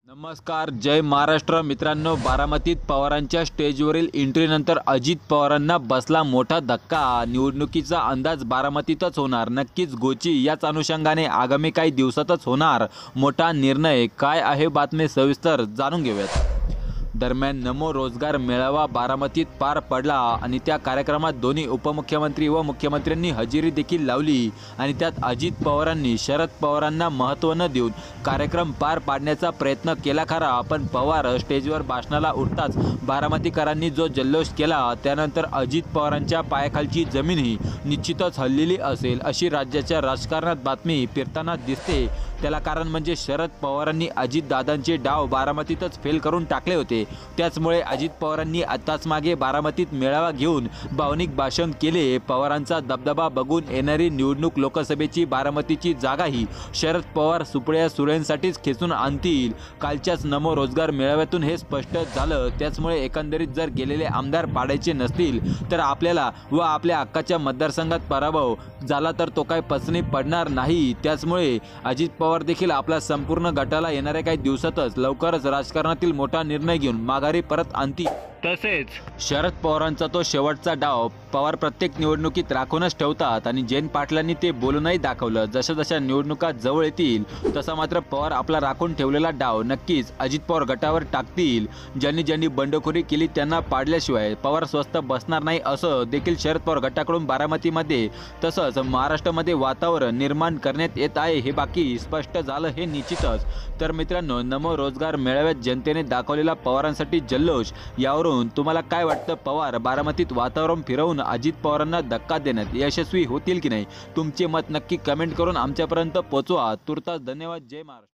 नमस्कार, जय महाराष्ट्र मित्रांनो. बारामतीत पवारांच्या स्टेजवरील एंट्रीनंतर अजित पवारांना बसला मोठा धक्का. निवडणुकीचा अंदाज बारामतीतच होणार. नक्कीच गोची. याच अनुषंगाने आगामी काही दिवसातच होणार मोठा निर्णय. काय आहे बातमी सविस्तर जाणून घेऊयात. दरम्यान नमो रोजगार मेळावा बारामतीत पार पडला आणि त्या कार्यक्रमात दोन्ही उपमुख्यमंत्री व मुख्यमंत्र्यांनी हजेरी देखील लावली आणि त्यात अजित पवारांनी शरद पवारांना महत्त्व न देऊन कार्यक्रम पार पाडण्याचा प्रयत्न केला खरा, पण पवार स्टेजवर भाषणाला उठताच बारामतीकरांनी जो जल्लोष केला त्यानंतर अजित पवारांच्या पायाखालची जमीनही निश्चितच हललेली असेल अशी राज्याच्या राजकारणात बातमी फिरताना दिसते. त्याला कारण म्हणजे शरद पवारांनी अजितदादांचे डाव बारामतीतच फेल करून टाकले होते. त्याचमुळे अजित पवारांनी आत्ताच मागे बारामतीत मेळावा घेऊन भावनिक भाषण केले. पवारांचा दबदबा बघून येणारी निवडणूक लोकसभेची बारामतीची जागाही शरद पवार सुपड्या सुरेंसाठीच खेचून आणतील. कालच्याच नमो रोजगार मेळाव्यातून हे स्पष्ट झालं. त्याचमुळे एकंदरीत जर गेलेले आमदार पाडायचे नसतील तर आपल्याला व आपल्या हक्काच्या मतदारसंघात पराभव झाला तर तो काय पचनी पडणार नाही. त्याचमुळे अजित पवार देखील आपल्या संपूर्ण गटाला येणाऱ्या काही दिवसातच लवकरच राजकारणातील मोठा निर्णय घेऊन माघारी परत आणतील. तसेच शरद पवारांचा तो शेवटचा डाव पवार प्रत्येक निवडणुकीत राखूनच ठेवतात आणि जयंत पाटलांनी ते बोलूनही दाखवलं. जशा जशा निवडणुका जवळ येतील तसा मात्र पवार आपला राखून ठेवलेला डाव नक्कीच अजित पवार गटावर टाकतील. ज्यांनी ज्यांनी बंडखोरी केली त्यांना पाडल्याशिवाय पवार स्वस्थ बसणार नाही असं देखील शरद पवार गटाकडून बारामतीमध्ये तसंच महाराष्ट्रामध्ये वातावरण निर्माण करण्यात येत आहे. हे बाकी स्पष्ट झालं हे निश्चितच. तर मित्रांनो, नमो रोजगार मेळाव्यात जनतेने दाखवलेला पवारांसाठी जल्लोष यावरून तुम्हाला काय वाटतं? पवार बारामतीत वातावरण फिरवून अजित पवारांना धक्का देण्यात यशस्वी होतील की नाही? तुमचे मत नक्की कमेंट करून आमच्यापर्यंत पोहोचवा. तुर्तास धन्यवाद. जय महाराष्ट्र.